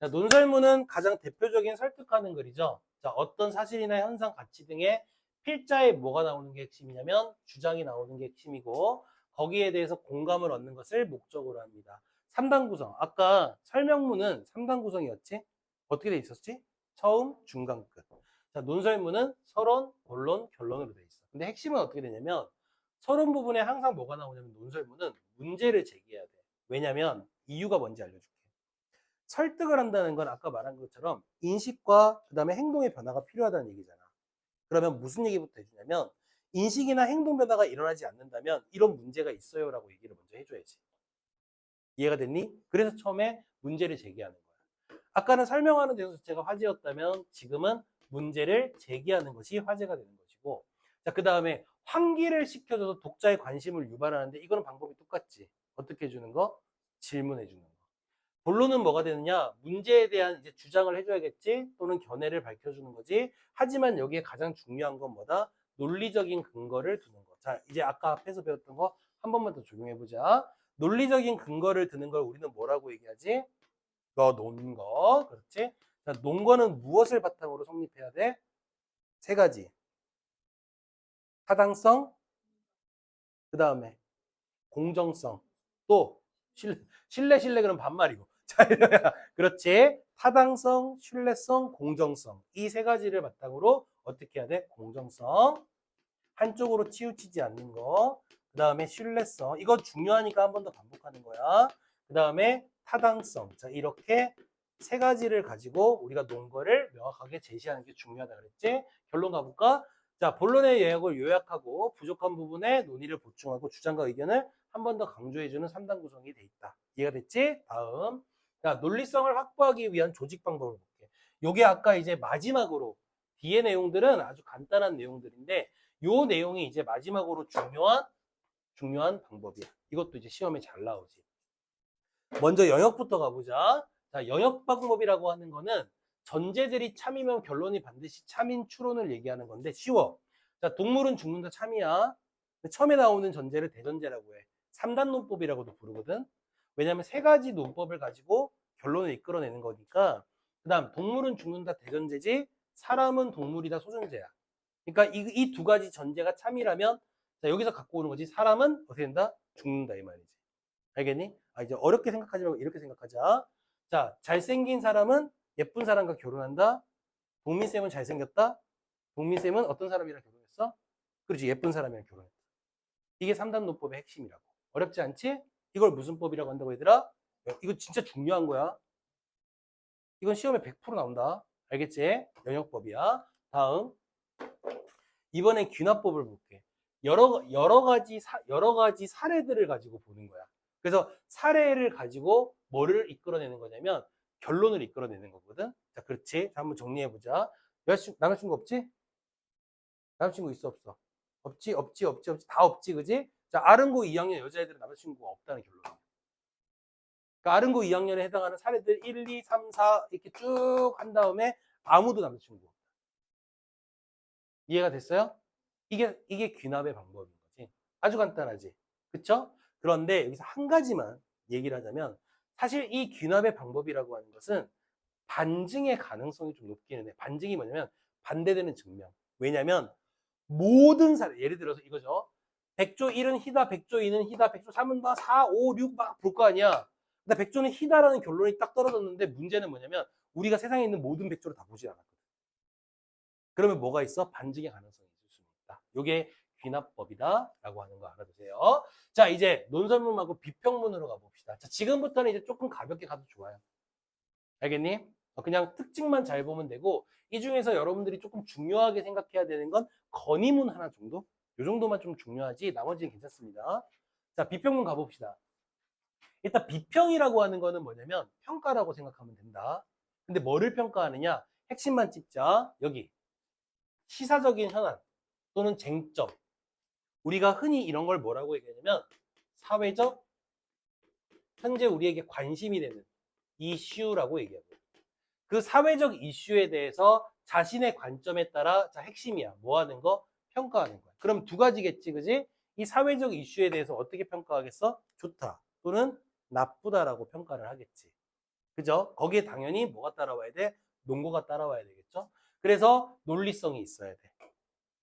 자, 논설문은 가장 대표적인 설득하는 글이죠. 자, 어떤 사실이나 현상, 가치 등의 필자에 뭐가 나오는 게 핵심이냐면 주장이 나오는 게 핵심이고 거기에 대해서 공감을 얻는 것을 목적으로 합니다. 3단 구성. 아까 설명문은 3단 구성이었지? 어떻게 돼 있었지? 처음, 중간, 끝. 자, 논설문은 서론, 본론, 결론으로 돼 있어. 근데 핵심은 어떻게 되냐면 서론 부분에 항상 뭐가 나오냐면 논설문은 문제를 제기해야 돼. 왜냐면 이유가 뭔지 알려줄게. 설득을 한다는 건 아까 말한 것처럼 인식과 그다음에 행동의 변화가 필요하다는 얘기잖아. 그러면 무슨 얘기부터 해주냐면 인식이나 행동 변화가 일어나지 않는다면 이런 문제가 있어요라고 얘기를 먼저 해줘야지. 이해가 됐니? 그래서 처음에 문제를 제기하는 거야. 아까는 설명하는 데 자체가 화제였다면 지금은 문제를 제기하는 것이 화제가 되는 것이고, 자, 그 다음에 환기를 시켜줘서 독자의 관심을 유발하는데 이거는 방법이 똑같지. 어떻게 해주는 거? 질문해 주는 거. 본론은 뭐가 되느냐? 문제에 대한 이제 주장을 해줘야겠지, 또는 견해를 밝혀주는 거지. 하지만 여기에 가장 중요한 건 뭐다? 논리적인 근거를 두는 거. 자, 이제 아까 앞에서 배웠던 거 한 번만 더 적용해보자. 논리적인 근거를 드는 걸 우리는 뭐라고 얘기하지? 논 거. 그렇지? 자, 논거는 무엇을 바탕으로 성립해야 돼? 세 가지. 타당성, 그 다음에 공정성, 또 신뢰 그럼 반말이고. 자, 그렇지. 타당성, 신뢰성, 공정성. 이 세 가지를 바탕으로 어떻게 해야 돼? 공정성. 한쪽으로 치우치지 않는 거. 그 다음에 신뢰성. 이거 중요하니까 한 번 더 반복하는 거야. 그 다음에 타당성. 자, 이렇게 세 가지를 가지고 우리가 논거를 명확하게 제시하는 게 중요하다 그랬지? 결론 가볼까? 자, 본론의 요약을 요약하고 부족한 부분에 논의를 보충하고 주장과 의견을 한 번 더 강조해주는 3단 구성이 돼 있다. 이해가 됐지? 다음. 자, 논리성을 확보하기 위한 조직 방법을 볼게. 요게 아까 이제 마지막으로 뒤의 내용들은 아주 간단한 내용들인데 요 내용이 이제 마지막으로 중요한 방법이야. 이것도 이제 시험에 잘 나오지. 먼저 영역부터 가보자. 자, 영역 방법이라고 하는 거는 전제들이 참이면 결론이 반드시 참인 추론을 얘기하는 건데 쉬워. 자, 동물은 죽는다 참이야. 처음에 나오는 전제를 대전제라고 해. 3단 논법이라고도 부르거든. 왜냐하면 세 가지 논법을 가지고 결론을 이끌어내는 거니까. 그 다음 동물은 죽는다 대전제지, 사람은 동물이다 소전제야. 그러니까 이 두 가지 전제가 참이라면 자, 여기서 갖고 오는 거지. 사람은 어떻게 된다? 죽는다 이 말이지. 알겠니? 아, 이제 어렵게 생각하지 말고 이렇게 생각하자. 자, 잘생긴 사람은 예쁜 사람과 결혼한다. 동민쌤은 잘생겼다. 동민쌤은 어떤 사람이랑 결혼했어? 그렇지, 예쁜 사람이랑 결혼했다. 이게 3단 논법의 핵심이라고. 어렵지 않지? 이걸 무슨 법이라고 한다고 얘들아? 이거 진짜 중요한 거야. 이건 시험에 100% 나온다. 알겠지? 영역법이야. 다음. 이번엔 귀납법을 볼게. 여러 가지 사례들을 가지고 보는 거야. 그래서 사례를 가지고 뭐를 이끌어내는 거냐면 결론을 이끌어내는 거거든. 자, 그렇지. 자, 한번 정리해보자. 남자친구 없지? 남자친구 있어, 없어? 없지. 다 없지, 그지? 자, 아른고 2학년 여자애들은 남자친구가 없다는 결론이야. 그러니까 아른고 2학년에 해당하는 사례들 1, 2, 3, 4 이렇게 쭉 한 다음에 아무도 남자친구 없다. 이해가 됐어요? 이게 귀납의 방법인 거지. 아주 간단하지. 그쵸? 그런데 여기서 한 가지만 얘기를 하자면 사실 이 귀납의 방법이라고 하는 것은 반증의 가능성이 좀 높기는 해. 반증이 뭐냐면 반대되는 증명. 왜냐면 모든 사례, 예를 들어서 이거죠. 100조 1은 희다, 100조 2는 희다, 100조 3은 막 4, 5, 6 막 볼 거 아니야. 근데 100조는 희다라는 결론이 딱 떨어졌는데 문제는 뭐냐면 우리가 세상에 있는 모든 100조를 다 보지 않았거든. 그러면 뭐가 있어? 반증의 가능성이 있을 수 있다. 이게 귀납법이다라고 하는 거 알아두세요. 자, 이제 논설문하고 비평문으로 가봅시다. 자, 지금부터는 이제 조금 가볍게 가도 좋아요. 알겠니? 그냥 특징만 잘 보면 되고 이 중에서 여러분들이 조금 중요하게 생각해야 되는 건 건의문 하나 정도? 이 정도만 좀 중요하지 나머지는 괜찮습니다. 자, 비평문 가봅시다. 일단 비평이라고 하는 거는 뭐냐면 평가라고 생각하면 된다. 근데 뭐를 평가하느냐? 핵심만 찝자. 여기 시사적인 현안 또는 쟁점. 우리가 흔히 이런 걸 뭐라고 얘기하냐면 사회적, 현재 우리에게 관심이 되는 이슈라고 얘기하고, 그 사회적 이슈에 대해서 자신의 관점에 따라 자 핵심이야. 뭐 하는 거? 평가하는 거야. 그럼 두 가지겠지, 그지? 이 사회적 이슈에 대해서 어떻게 평가하겠어? 좋다 또는 나쁘다라고 평가를 하겠지. 그죠? 거기에 당연히 뭐가 따라와야 돼? 논거가 따라와야 되겠죠? 그래서 논리성이 있어야 돼.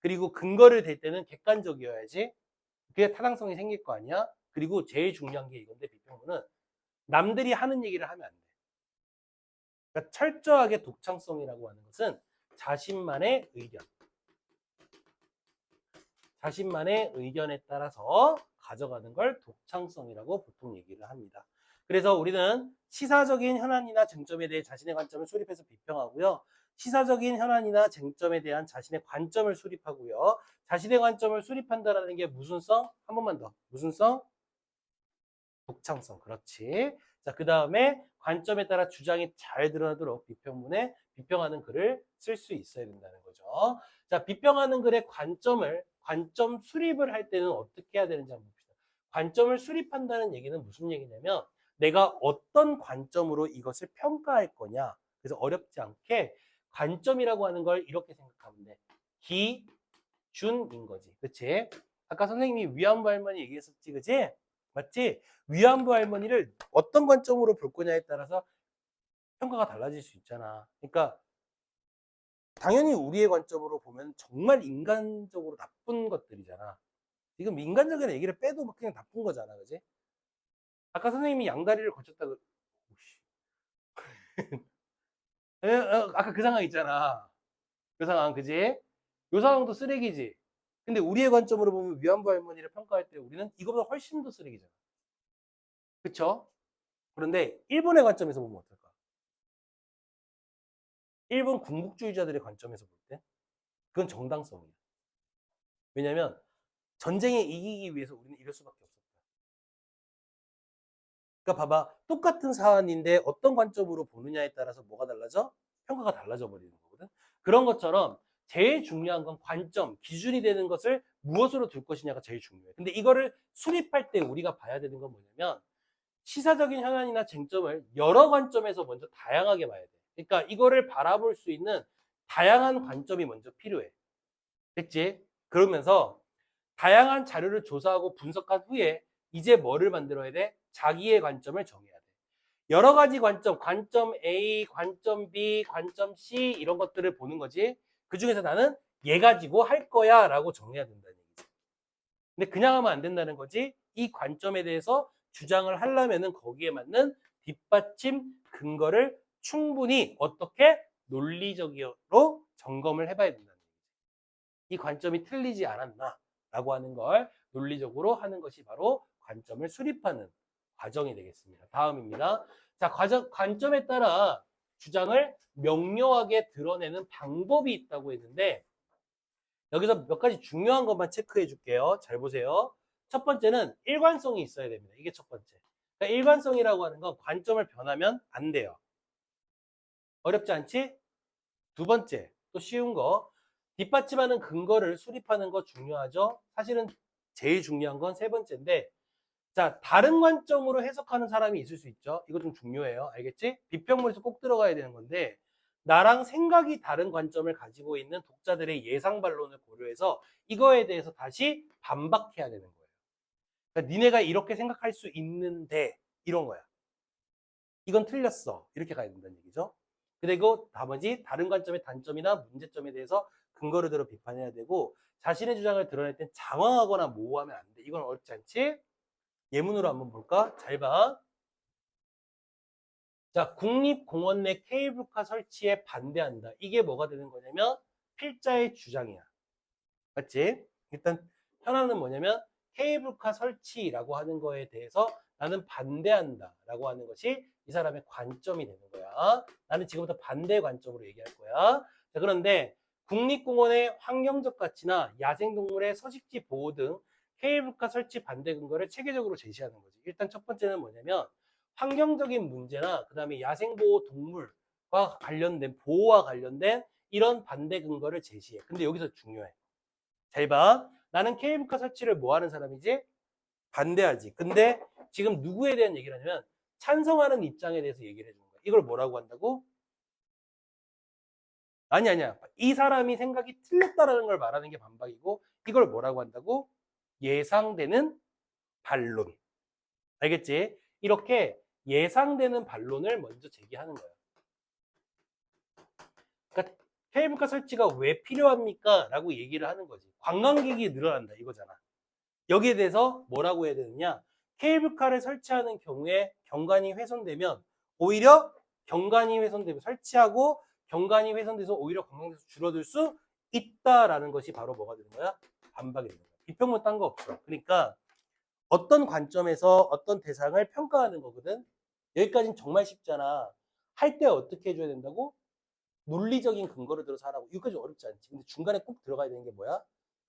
그리고 근거를 댈 때는 객관적이어야지 그게 타당성이 생길 거 아니야? 그리고 제일 중요한 게 이건데 비평문은 남들이 하는 얘기를 하면 안 돼. 그러니까 철저하게 독창성이라고 하는 것은 자신만의 의견. 자신만의 의견에 따라서 가져가는 걸 독창성이라고 보통 얘기를 합니다. 그래서 우리는 시사적인 현안이나 쟁점에 대해 자신의 관점을 수립해서 비평하고요. 시사적인 현안이나 쟁점에 대한 자신의 관점을 수립하고요. 자신의 관점을 수립한다는 게 무슨 성? 한 번만 더. 무슨 성? 독창성. 그렇지. 자, 그 다음에 관점에 따라 주장이 잘 드러나도록 비평문에 비평하는 글을 쓸 수 있어야 된다는 거죠. 자, 비평하는 글의 관점 수립을 할 때는 어떻게 해야 되는지 한번 봅시다. 관점을 수립한다는 얘기는 무슨 얘기냐면 내가 어떤 관점으로 이것을 평가할 거냐. 그래서 어렵지 않게 관점이라고 하는 걸 이렇게 생각하면 돼. 기준인 거지. 그치? 아까 선생님이 위안부 할머니 얘기했었지, 그치? 맞지? 위안부 할머니를 어떤 관점으로 볼 거냐에 따라서 평가가 달라질 수 있잖아. 그러니까 당연히 우리의 관점으로 보면 정말 인간적으로 나쁜 것들이잖아. 지금 인간적인 얘기를 빼도 그냥 나쁜 거잖아, 그지? 아까 선생님이 양다리를 거쳤다 아까 그 상황 있잖아. 그 상황, 그지? 요 상황도 쓰레기지. 근데 우리의 관점으로 보면 위안부 할머니를 평가할 때 우리는 이거보다 훨씬 더 쓰레기잖아. 그쵸? 그런데 일본의 관점에서 보면 어떨까? 일본 군국주의자들의 관점에서 볼 때 그건 정당성이야. 왜냐면 전쟁에 이기기 위해서 우리는 이럴 수밖에 없었다. 그러니까 봐봐. 똑같은 사안인데 어떤 관점으로 보느냐에 따라서 뭐가 달라져? 평가가 달라져 버리는 거거든. 그런 것처럼 제일 중요한 건 관점, 기준이 되는 것을 무엇으로 둘 것이냐가 제일 중요해. 근데 이거를 수립할 때 우리가 봐야 되는 건 뭐냐면 시사적인 현안이나 쟁점을 여러 관점에서 먼저 다양하게 봐야 돼. 그러니까 이거를 바라볼 수 있는 다양한 관점이 먼저 필요해. 됐지? 그러면서 다양한 자료를 조사하고 분석한 후에 이제 뭐를 만들어야 돼? 자기의 관점을 정해야 돼. 여러 가지 관점 A, 관점 B, 관점 C 이런 것들을 보는 거지. 그 중에서 나는 얘 가지고 할 거야 라고 정해야 된다는 얘기지. 근데 그냥 하면 안 된다는 거지. 이 관점에 대해서 주장을 하려면은 거기에 맞는 뒷받침 근거를 충분히 어떻게 논리적으로 점검을 해봐야 된다는 얘기지. 이 관점이 틀리지 않았나 라고 하는 걸 논리적으로 하는 것이 바로 관점을 수립하는 과정이 되겠습니다. 다음입니다. 자, 관점에 따라 주장을 명료하게 드러내는 방법이 있다고 했는데 여기서 몇 가지 중요한 것만 체크해 줄게요. 잘 보세요. 첫 번째는 일관성이 있어야 됩니다. 이게 첫 번째. 그러니까 일관성이라고 하는 건 관점을 변하면 안 돼요. 어렵지 않지? 두 번째, 또 쉬운 거. 뒷받침하는 근거를 수립하는 거 중요하죠? 사실은 제일 중요한 건 세 번째인데, 자, 다른 관점으로 해석하는 사람이 있을 수 있죠? 이거 좀 중요해요. 알겠지? 비평문에서 꼭 들어가야 되는 건데, 나랑 생각이 다른 관점을 가지고 있는 독자들의 예상 반론을 고려해서 이거에 대해서 다시 반박해야 되는 거예요. 그러니까 니네가 이렇게 생각할 수 있는데, 이런 거야. 이건 틀렸어. 이렇게 가야 된다는 얘기죠. 그리고 나머지 다른 관점의 단점이나 문제점에 대해서 근거를 들어 비판해야 되고 자신의 주장을 드러낼 땐 장황하거나 모호하면 안 돼. 이건 어렵지 않지? 예문으로 한번 볼까? 잘 봐. 자, 국립공원 내 케이블카 설치에 반대한다. 이게 뭐가 되는 거냐면 필자의 주장이야. 맞지? 일단 현안은 뭐냐면 케이블카 설치라고 하는 거에 대해서 나는 반대한다 라고 하는 것이 이 사람의 관점이 되는 거야. 나는 지금부터 반대 관점으로 얘기할 거야. 자, 그런데 국립공원의 환경적 가치나 야생동물의 서식지 보호 등 케이블카 설치 반대 근거를 체계적으로 제시하는 거지. 일단 첫 번째는 뭐냐면 환경적인 문제나 그 다음에 야생보호 동물과 관련된 보호와 관련된 이런 반대 근거를 제시해. 근데 여기서 중요해. 잘 봐. 나는 케이블카 설치를 뭐 하는 사람이지? 반대하지. 근데 지금 누구에 대한 얘기를 하냐면 찬성하는 입장에 대해서 얘기를 해주는 거야. 이걸 뭐라고 한다고? 아니야. 이 사람이 생각이 틀렸다라는 걸 말하는 게 반박이고 이걸 뭐라고 한다고? 예상되는 반론. 알겠지? 이렇게 예상되는 반론을 먼저 제기하는 거예요. 그러니까 케이블카 설치가 왜 필요합니까? 라고 얘기를 하는 거지. 관광객이 늘어난다 이거잖아. 여기에 대해서 뭐라고 해야 되느냐? 케이블카를 설치하는 경우에 경관이 훼손되면 오히려 경관이 훼손되면 설치하고 경관이 훼손돼서 오히려 관광객수 줄어들 수 있다라는 것이 바로 뭐가 되는 거야? 반박이 되는 거야. 비평문 딴 거 없어. 그러니까 어떤 관점에서 어떤 대상을 평가하는 거거든. 여기까지는 정말 쉽잖아. 할 때 어떻게 해줘야 된다고? 논리적인 근거를 들어서 하라고. 이거까지 어렵지 않지. 근데 중간에 꼭 들어가야 되는 게 뭐야?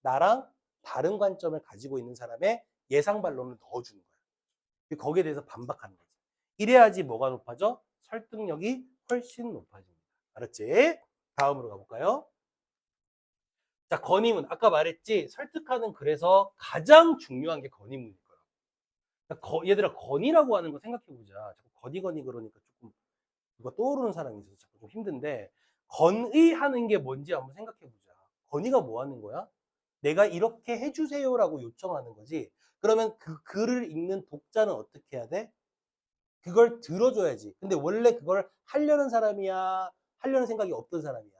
나랑 다른 관점을 가지고 있는 사람의 예상 반론을 넣어주는 거야. 거기에 대해서 반박하는 거지. 이래야지 뭐가 높아져? 설득력이 훨씬 높아집니다. 알았지? 다음으로 가볼까요? 자, 건의문. 아까 말했지? 설득하는 글에서 가장 중요한 게 건의문일 거야. 그러니까 얘들아, 건의라고 하는 거 생각해보자. 자꾸 건의 그러니까 조금 누가 떠오르는 사람이 있어서 자꾸 좀 힘든데, 건의하는 게 뭔지 한번 생각해보자. 건의가 뭐 하는 거야? 내가 이렇게 해주세요라고 요청하는 거지. 그러면 그 글을 읽는 독자는 어떻게 해야 돼? 그걸 들어줘야지. 근데 원래 그걸 하려는 사람이야? 하려는 생각이 없던 사람이야?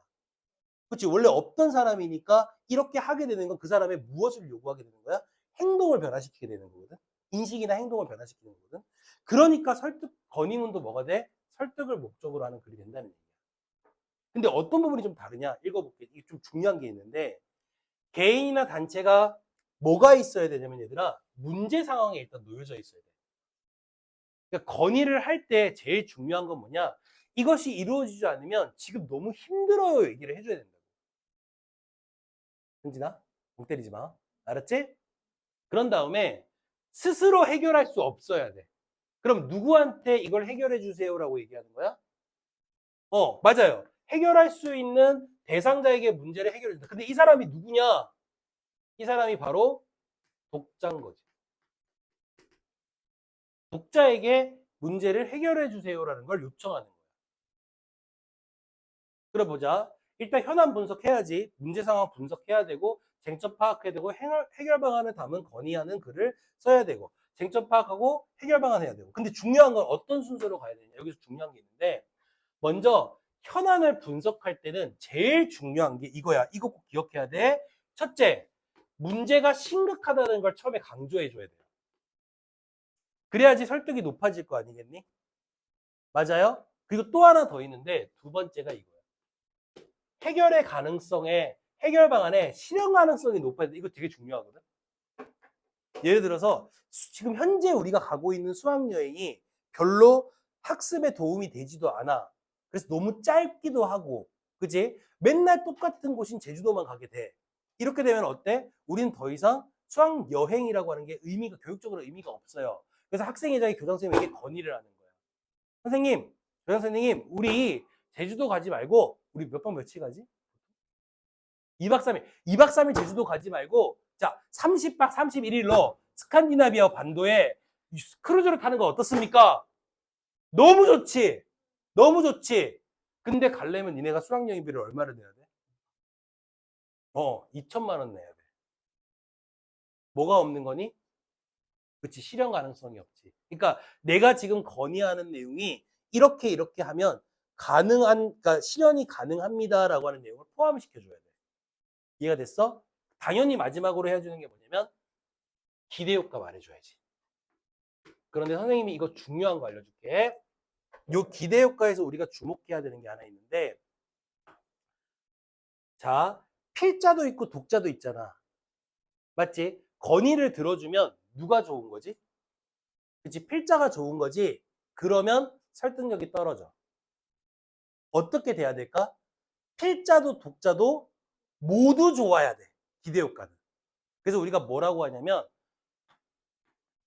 그렇지. 원래 없던 사람이니까 이렇게 하게 되는 건 그 사람의 무엇을 요구하게 되는 거야? 행동을 변화시키게 되는 거거든. 인식이나 행동을 변화시키는 거거든. 그러니까 설득, 건의문도 뭐가 돼? 설득을 목적으로 하는 글이 된다는 얘기야. 근데 어떤 부분이 좀 다르냐? 읽어볼게. 이게 좀 중요한 게 있는데, 개인이나 단체가 뭐가 있어야 되냐면 얘들아, 문제 상황에 일단 놓여져 있어야 돼. 그러니까 건의를 할 때 제일 중요한 건 뭐냐? 이것이 이루어지지 않으면 지금 너무 힘들어요 얘기를 해줘야 된다고. 현진아, 공 때리지 마. 알았지? 그런 다음에 스스로 해결할 수 없어야 돼. 그럼 누구한테 이걸 해결해 주세요라고 얘기하는 거야? 맞아요. 해결할 수 있는 대상자에게 문제를 해결해 준다. 근데 이 사람이 누구냐? 이 사람이 바로 독자인 거지. 독자에게 문제를 해결해 주세요라는 걸 요청하는 거야. 그래 보자. 일단 현안 분석해야지. 문제 상황 분석해야 되고, 쟁점 파악해야 되고, 해결 방안을 담은 건의하는 글을 써야 되고, 쟁점 파악하고 해결 방안 해야 되고. 근데 중요한 건 어떤 순서로 가야 되냐? 여기서 중요한 게 있는데, 먼저 현안을 분석할 때는 제일 중요한 게 이거야. 이거 꼭 기억해야 돼. 첫째, 문제가 심각하다는 걸 처음에 강조해 줘야 돼요. 그래야지 설득이 높아질 거 아니겠니? 맞아요? 그리고 또 하나 더 있는데 두 번째가 이거야. 해결의 가능성에, 해결 방안에 실현 가능성이 높아야 돼. 이거 되게 중요하거든. 예를 들어서 지금 현재 우리가 가고 있는 수학여행이 별로 학습에 도움이 되지도 않아. 그래서 너무 짧기도 하고, 그치? 맨날 똑같은 곳인 제주도만 가게 돼. 이렇게 되면 어때? 우린 더 이상 수학여행이라고 하는 게 교육적으로 의미가 없어요. 그래서 학생회장이 교장선생님에게 건의를 하는 거야. 선생님, 교장 선생님, 우리 제주도 가지 말고, 우리 몇 박 며칠 가지? 2박 3일. 2박 3일 제주도 가지 말고, 자, 30박 31일로 스칸디나비아 반도에 크루즈를 타는 거 어떻습니까? 너무 좋지? 너무 좋지? 근데 가려면 니네가 수학여행비를 얼마를 내야 돼? 2천만 원 내야 돼. 뭐가 없는 거니? 그치, 실현 가능성이 없지. 그러니까 내가 지금 건의하는 내용이 이렇게 하면 그러니까 실현이 가능합니다라고 하는 내용을 포함시켜줘야 돼. 이해가 됐어? 당연히 마지막으로 해주는 게 뭐냐면 기대효과 말해줘야지. 그런데 선생님이 이거 중요한 거 알려줄게. 요 기대효과에서 우리가 주목해야 되는 게 하나 있는데, 자, 필자도 있고 독자도 있잖아. 맞지? 건의를 들어주면 누가 좋은 거지? 그치? 필자가 좋은 거지. 그러면 설득력이 떨어져. 어떻게 돼야 될까? 필자도 독자도 모두 좋아야 돼. 기대효과는. 그래서 우리가 뭐라고 하냐면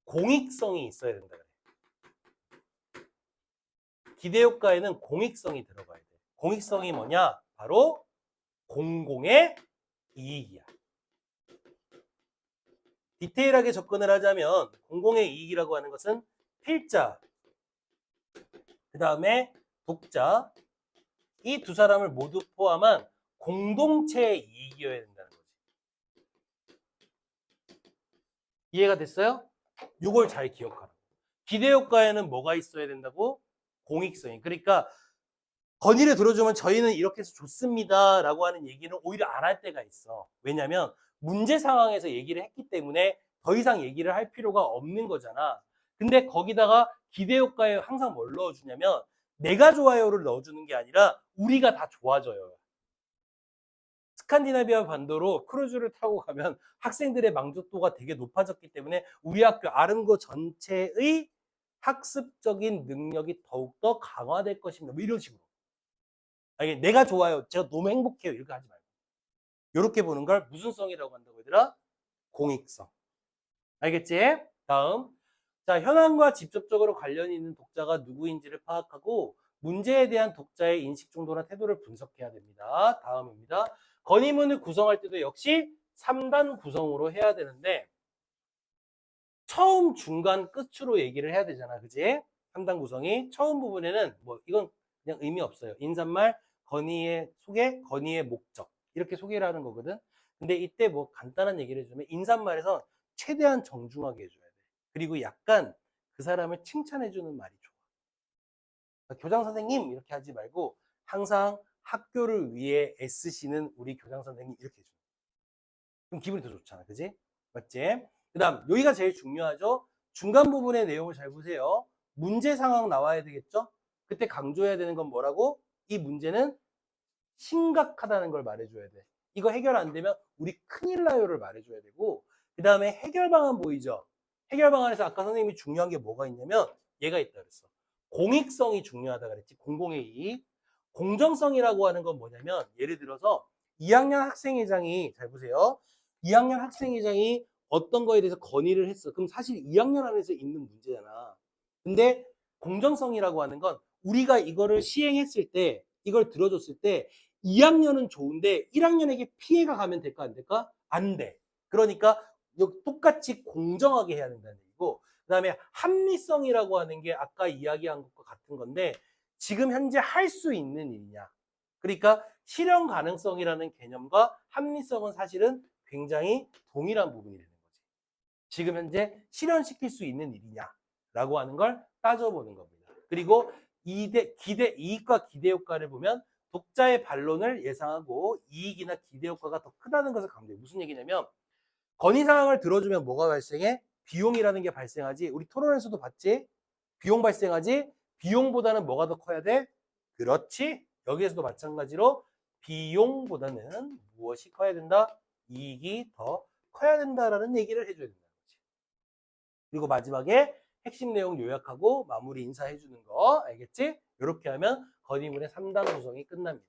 공익성이 있어야 된다 그래. 기대효과에는 공익성이 들어가야 돼. 공익성이 뭐냐? 바로 공공의 이익이야. 디테일하게 접근을 하자면 공공의 이익이라고 하는 것은 필자, 그 다음에 독자, 이 두 사람을 모두 포함한 공동체의 이익이어야 된다는 거지. 이해가 됐어요? 이걸 잘 기억하라. 기대효과에는 뭐가 있어야 된다고? 공익성이. 그러니까 건의를 들어주면 저희는 이렇게 해서 좋습니다 라고 하는 얘기는 오히려 안 할 때가 있어. 왜냐면 문제 상황에서 얘기를 했기 때문에 더 이상 얘기를 할 필요가 없는 거잖아. 근데 거기다가 기대효과에 항상 뭘 넣어주냐면 내가 좋아요를 넣어주는 게 아니라 우리가 다 좋아져요. 스칸디나비아 반도로 크루즈를 타고 가면 학생들의 만족도가 되게 높아졌기 때문에 우리 학교 아름고 전체의 학습적인 능력이 더욱더 강화될 것입니다. 뭐 이런 식으로. 아니, 내가 좋아요. 제가 너무 행복해요. 이렇게 하지 말고. 이렇게 보는 걸 무슨 성이라고 한다고 얘들아? 공익성. 알겠지? 다음. 자, 현황과 직접적으로 관련이 있는 독자가 누구인지를 파악하고 문제에 대한 독자의 인식 정도나 태도를 분석해야 됩니다. 다음입니다. 건의문을 구성할 때도 역시 3단 구성으로 해야 되는데 처음, 중간, 끝으로 얘기를 해야 되잖아. 그지? 3단 구성이. 처음 부분에는 뭐 이건 그냥 의미 없어요. 인사말, 건의의 소개, 건의의 목적. 이렇게 소개를 하는 거거든. 근데 이때 뭐 간단한 얘기를 해주면 인사말에서 최대한 정중하게 해줘야 돼. 그리고 약간 그 사람을 칭찬해주는 말이 좋아. 그러니까 교장 선생님 이렇게 하지 말고 항상 학교를 위해 애쓰시는 우리 교장 선생님 이렇게 해줘. 그럼 기분이 더 좋잖아. 그지? 맞지? 그 다음, 여기가 제일 중요하죠? 중간 부분의 내용을 잘 보세요. 문제 상황 나와야 되겠죠? 그때 강조해야 되는 건 뭐라고? 이 문제는 심각하다는 걸 말해줘야 돼. 이거 해결 안 되면 우리 큰일 나요를 말해줘야 되고, 그 다음에 해결 방안 보이죠? 해결 방안에서 아까 선생님이 중요한 게 뭐가 있냐면 얘가 있다 그랬어. 공익성이 중요하다 그랬지. 공공의 이익. 공정성이라고 하는 건 뭐냐면 예를 들어서 2학년 학생회장이 잘 보세요. 2학년 학생회장이 어떤 거에 대해서 건의를 했어. 그럼 사실 2학년 안에서 있는 문제잖아. 근데 공정성이라고 하는 건 우리가 이거를 시행했을 때 이걸 들어줬을 때 2학년은 좋은데 1학년에게 피해가 가면 될까 안 될까? 안 돼. 그러니까 똑같이 공정하게 해야 된다는 얘기고 그 다음에 합리성이라고 하는 게 아까 이야기한 것과 같은 건데 지금 현재 할 수 있는 일이냐. 그러니까 실현 가능성이라는 개념과 합리성은 사실은 굉장히 동일한 부분이 되는 거지. 지금 현재 실현시킬 수 있는 일이냐라고 하는 걸 따져보는 겁니다. 그리고 이익과 기대 효과를 보면 독자의 반론을 예상하고 이익이나 기대 효과가 더 크다는 것을 강조해요. 무슨 얘기냐면 건의 사항을 들어주면 뭐가 발생해? 비용이라는 게 발생하지. 우리 토론에서도 봤지? 비용 발생하지? 비용보다는 뭐가 더 커야 돼? 그렇지. 여기에서도 마찬가지로 비용보다는 무엇이 커야 된다? 이익이 더 커야 된다라는 얘기를 해줘야 된다는 거지. 그리고 마지막에 핵심 내용 요약하고 마무리 인사해 주는 거 알겠지? 이렇게 하면 건의문의 3단 구성이 끝납니다.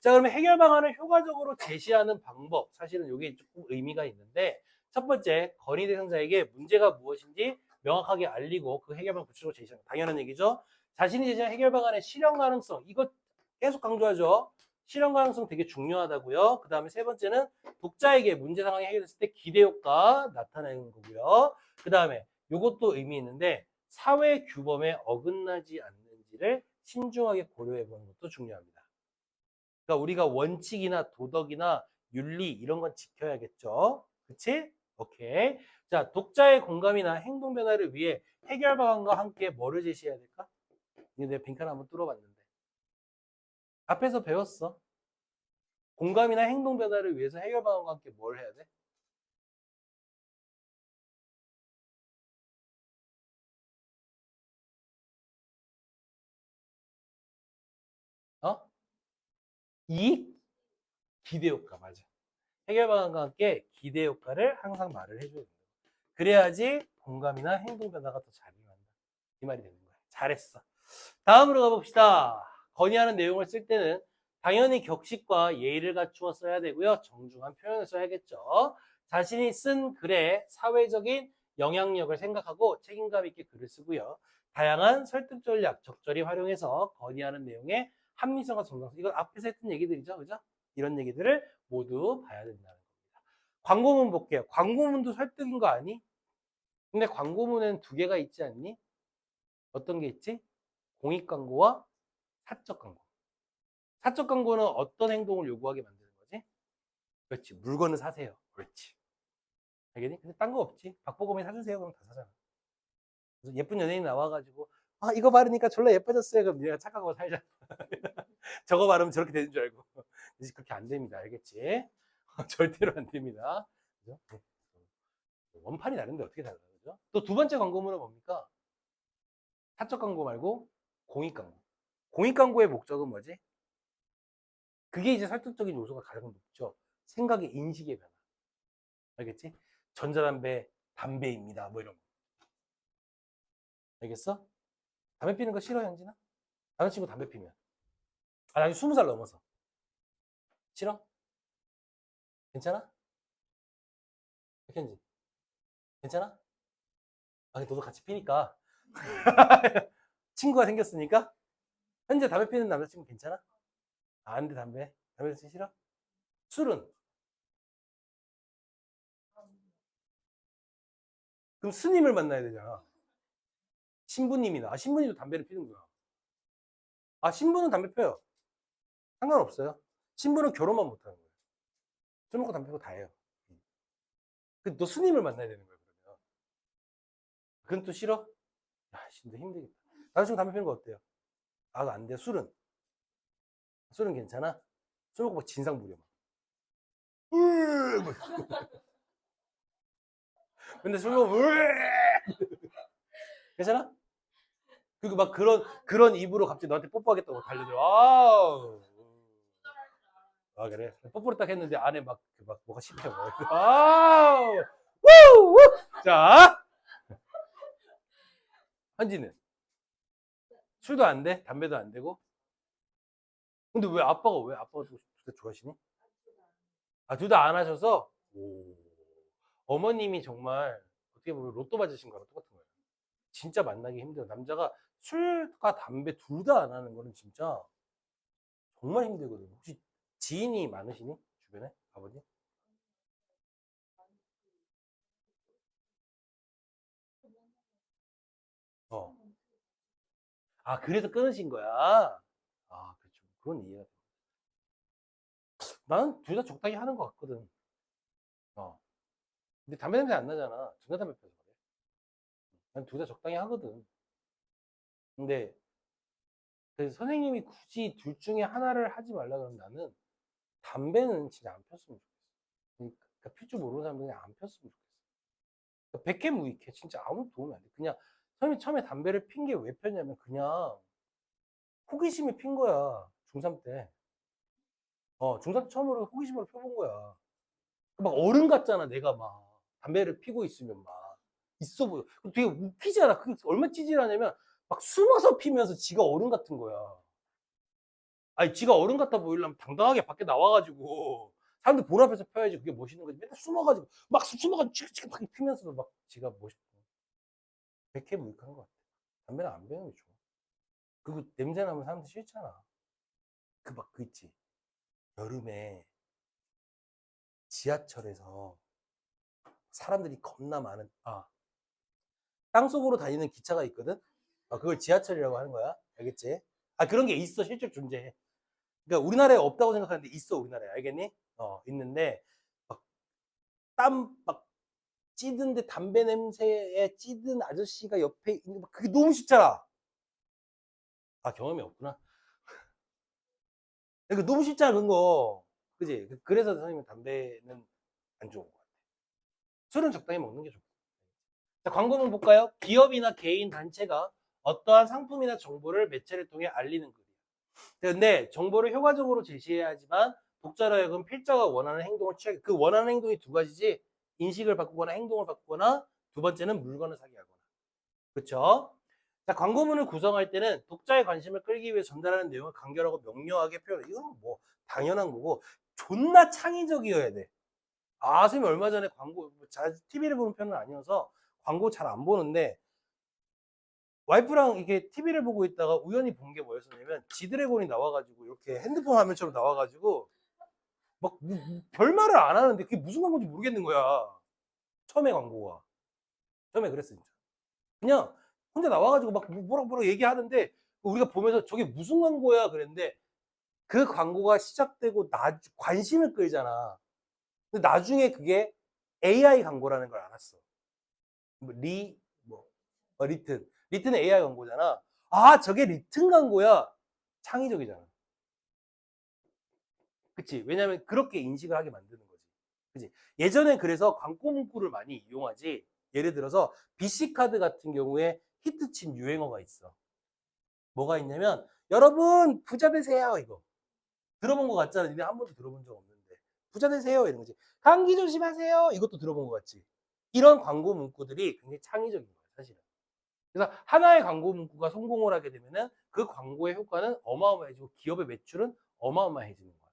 자, 그러면 해결 방안을 효과적으로 제시하는 방법. 사실은 이게 조금 의미가 있는데 첫 번째, 건의 대상자에게 문제가 무엇인지 명확하게 알리고 그 해결 방안 구체적으로 제시하는 당연한 얘기죠. 자신이 제시한 해결 방안의 실현 가능성. 이거 계속 강조하죠. 실현 가능성 되게 중요하다고요. 그 다음에 세 번째는 독자에게 문제 상황이 해결됐을 때 기대 효과 나타내는 거고요. 그 다음에 이것도 의미 있는데 사회 규범에 어긋나지 않는지를 신중하게 고려해 보는 것도 중요합니다. 그러니까 우리가 원칙이나 도덕이나 윤리 이런 건 지켜야겠죠. 그치? 오케이. 자, 독자의 공감이나 행동 변화를 위해 해결 방안과 함께 뭐를 제시해야 될까? 이거 내가 빈칸 한번 뚫어봤는데. 앞에서 배웠어. 공감이나 행동 변화를 위해서 해결 방안과 함께 뭘 해야 돼? 어? 이익? 기대 효과, 맞아. 해결 방안과 함께 기대 효과를 항상 말을 해줘야 된다. 그래야지 공감이나 행동 변화가 더 잘 일어난다. 이 말이 되는 거야. 잘했어. 다음으로 가봅시다. 건의하는 내용을 쓸 때는 당연히 격식과 예의를 갖추어 써야 되고요. 정중한 표현을 써야겠죠. 자신이 쓴 글의 사회적인 영향력을 생각하고 책임감 있게 글을 쓰고요. 다양한 설득 전략 적절히 활용해서 건의하는 내용의 합리성과 정당성. 이건 앞에서 했던 얘기들이죠. 그죠? 이런 얘기들을 모두 봐야 된다는 겁니다. 광고문 볼게요. 광고문도 설득인 거 아니? 근데 광고문에는 두 개가 있지 않니? 어떤 게 있지? 공익 광고와 사적 광고. 사적 광고는 어떤 행동을 요구하게 만드는 거지? 그렇지. 물건을 사세요. 그렇지. 알겠니? 근데 딴 거 없지. 박보검이 사주세요. 그럼 다 사잖아. 그래서 예쁜 연예인 나와가지고 아 이거 바르니까 졸라 예뻐졌어요. 그럼 네가 착각하고 살자. 저거 바르면 저렇게 되는 줄 알고. 그렇게 안 됩니다. 알겠지? 절대로 안 됩니다. 그죠? 원판이 다른데 어떻게 달라요? 그죠? 또 두 번째 광고문은 뭡니까? 사적 광고 말고 공익 광고. 공익 광고의 목적은 뭐지? 그게 이제 설득적인 요소가 가장 높죠. 생각의 인식의 변화. 알겠지? 전자담배, 담배입니다. 뭐 이런 거. 알겠어? 담배 피는 거 싫어, 현진아? 남자친구 담배 피면. 아, 나중에 20살 넘어서. 싫어? 괜찮아? 백현진. 괜찮아? 아, 너도 같이 피니까. 친구가 생겼으니까? 현재 담배 피는 남자친구 괜찮아? 아, 안 돼, 담배. 담배 피기 싫어? 술은? 그럼 스님을 만나야 되잖아. 신부님이나. 아, 신부님도 담배를 피는구나. 아, 신부는 담배 펴요. 상관없어요. 신부는 결혼만 못하는 거예요. 술 먹고 담배 피고 다 해요. 너 스님을 만나야 되는 거예요, 그러면. 그건 또 싫어? 야, 진짜 힘들겠다. 남자친구 담배 피는 거 어때요? 아, 안 돼. 술은? 술은 괜찮아? 술 먹고 막 진상 부려. 근데 술 먹으면 괜찮아? 그리고 막 그런 입으로 갑자기 너한테 뽀뽀하겠다고 달려들어. 아 그래? 뽀뽀를 딱 했는데 안에 막 뭐가 씹혀. 아우! 우! 자, 한지는 술도 안 돼? 담배도 안 되고? 근데 왜 아빠가 둘 다 좋아하시니? 아, 둘 다 안 하셔서? 오. 어머님이 정말 어떻게 보면 로또 맞으신 거랑 똑같은 거예요. 진짜 만나기 힘들어. 남자가 술과 담배 둘 다 안 하는 거는 진짜 정말 힘들거든요. 혹시 지인이 많으시니? 주변에? 아버님? 어. 아, 그래서 끊으신 거야? 아, 그렇죠. 그건 이해가 돼. 나는 둘 다 적당히 하는 것 같거든. 어. 근데 담배 냄새 안 나잖아. 둘 다 담배 피워서 그래. 난 둘 다 적당히 하거든. 근데 그래서 선생님이 굳이 둘 중에 하나를 하지 말라 그러면 나는 담배는 진짜 안 폈으면 좋겠어. 그러니까 필 줄 모르는 사람들은 그냥 안 폈으면 좋겠어. 그러니까 백해무익해. 진짜 아무 도움이 안 돼. 그냥 선생님이 처음에 담배를 핀 게 왜 폈냐면 그냥 호기심에 핀 거야. 중3 때. 중3 때 처음으로 호기심으로 펴본 거야. 막 어른 같잖아, 내가 막. 담배를 피고 있으면 막. 있어 보여. 되게 웃기잖아. 그게 얼마나 찌질하냐면, 막 숨어서 피면서 지가 어른 같은 거야. 아니, 지가 어른 같아 보이려면 당당하게 밖에 나와가지고, 사람들 본 앞에서 펴야지 그게 멋있는 거지. 맨날 숨어가지고, 막 숨어가지고 치크치크 막 피면서도 막 지가 멋있고. 백해 무익한 것 같아. 담배는 안 피우는 게 좋아. 그리고 냄새 나면 사람들 싫잖아. 그 있지. 여름에 지하철에서 사람들이 겁나 많은, 땅속으로 다니는 기차가 있거든? 그걸 지하철이라고 하는 거야. 알겠지? 그런 게 있어. 실제로 존재해. 그러니까 우리나라에 없다고 생각하는데 있어, 우리나라에. 알겠니? 있는데, 막, 막, 찌든데 담배 냄새에 찌든 아저씨가 옆에 있는 거, 그게 너무 싫잖아. 경험이 없구나. 그러니까 너무 싫잖아, 그런 거. 그지? 그래서 선생님은 담배는 안 좋은 것 같아. 술은 적당히 먹는 게 좋고. 자, 광고문 볼까요? 기업이나 개인 단체가 어떠한 상품이나 정보를 매체를 통해 알리는 글이에요. 근데 정보를 효과적으로 제시해야 하지만 독자로 하여금 필자가 원하는 행동을 취하게. 그 원하는 행동이 두 가지지. 인식을 바꾸거나 행동을 바꾸거나, 두 번째는 물건을 사게 하거나. 그렇죠? 자, 광고문을 구성할 때는 독자의 관심을 끌기 위해 전달하는 내용을 간결하고 명료하게 표현해. 이건 뭐 당연한 거고, 존나 창의적이어야 돼. 선생님 얼마 전에 광고, TV를 보는 편은 아니어서 광고 잘 안 보는데, 와이프랑 이게 TV를 보고 있다가 우연히 본 게 뭐였었냐면, 지드래곤이 나와가지고, 이렇게 핸드폰 화면처럼 나와가지고, 막 별말을 안 하는데 그게 무슨 광고인지 모르겠는 거야. 처음에 광고가. 처음에 그랬어, 진짜. 그냥 혼자 나와가지고 막 뭐라 얘기하는데, 우리가 보면서 저게 무슨 광고야 그랬는데, 그 광고가 시작되고 관심을 끌잖아. 근데 나중에 그게 AI 광고라는 걸 알았어. 뭐, 리튼. 리튼은 AI 광고잖아. 아, 저게 리튼 광고야. 창의적이잖아. 그치? 왜냐면 그렇게 인식을 하게 만드는 거지. 그치? 예전에 그래서 광고 문구를 많이 이용하지. 예를 들어서 BC카드 같은 경우에 히트친 유행어가 있어. 뭐가 있냐면 여러분 부자 되세요 이거. 들어본 거 같잖아. 니네 한 번도 들어본 적 없는데. 부자 되세요 이런 거지. 감기 조심하세요 이것도 들어본 거 같지. 이런 광고 문구들이 굉장히 창의적인 거야 사실은. 그래서 하나의 광고 문구가 성공을 하게 되면은 그 광고의 효과는 어마어마해지고 기업의 매출은 어마어마해지는 거야.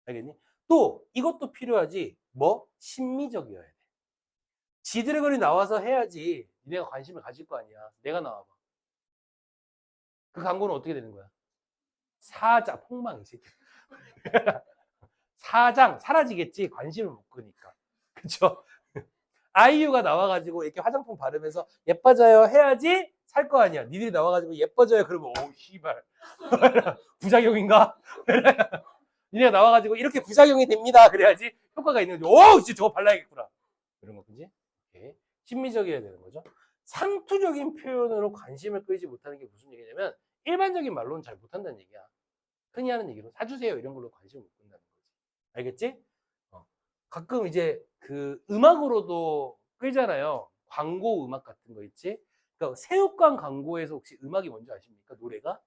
알겠니? 또 이것도 필요하지. 뭐? 심미적이어야 돼. 지드래곤이 나와서 해야지 니네가 관심을 가질 거 아니야. 내가 나와봐. 그 광고는 어떻게 되는 거야? 사자 폭망 이 새끼. 사장 사라지겠지. 관심을 못 끄니까. 그쵸? 아이유가 나와가지고 이렇게 화장품 바르면서 예뻐져요 해야지 살 거 아니야. 니들이 나와가지고 예뻐져요 그러면 오 씨발 부작용인가? 니네가 나와가지고 이렇게 부작용이 됩니다 그래야지 효과가 있는 거지. 오 진짜 저거 발라야겠구나 이런 거. 그지? 오케이. 심미적이어야 되는 거죠. 상투적인 표현으로 관심을 끌지 못하는 게 무슨 얘기냐면 일반적인 말로는 잘 못한다는 얘기야. 흔히 하는 얘기로 사주세요 이런 걸로 관심을 못 끈다는 거지. 알겠지? 가끔 이제 그 음악으로도 끌잖아요. 광고 음악 같은 거 있지? 그러니까 새우깡 광고에서 혹시 음악이 뭔지 아십니까? 노래가?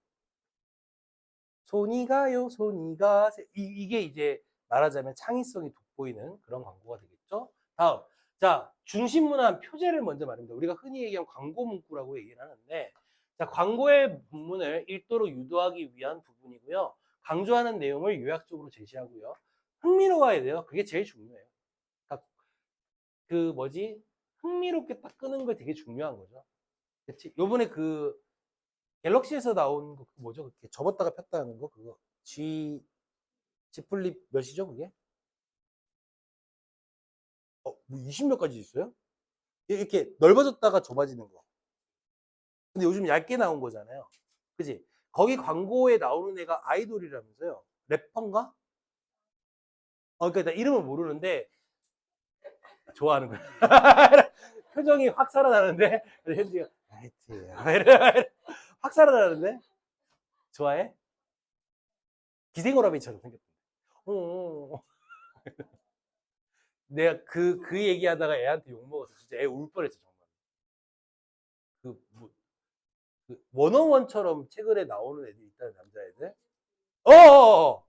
손이 가요, 손이 가. 이게 이제 말하자면 창의성이 돋보이는 그런 광고가 되겠죠? 다음. 자, 중심문화 표제를 먼저 말합니다. 우리가 흔히 얘기하는 광고 문구라고 얘기를 하는데, 자, 광고의 본문을 일도로 유도하기 위한 부분이고요. 강조하는 내용을 요약적으로 제시하고요. 흥미로워야 돼요. 그게 제일 중요해요. 그러니까 그 뭐지? 흥미롭게 딱 끄는 거 되게 중요한 거죠. 그치? 요번에 그 갤럭시에서 나온 거 뭐죠? 그렇게 접었다가 폈다 하는 거 그거 G 플립 몇이죠 그게? 뭐 20몇 가지 있어요? 이렇게 넓어졌다가 좁아지는 거. 근데 요즘 얇게 나온 거잖아요. 그지? 거기 광고에 나오는 애가 아이돌이라면서요. 래퍼인가? 그러니까 나 이름은 모르는데 좋아하는 거야. 표정이 확 살아나는데 현지가 하이트 확 살아나는데 좋아해? 기생오라비처럼 생겼던데. 어. 내가 그 얘기하다가 애한테 욕먹었어. 진짜 애 울 뻔했어, 정말. 뭐, 원어원처럼 최근에 나오는 애들이 있다는 남자애들? 어어어!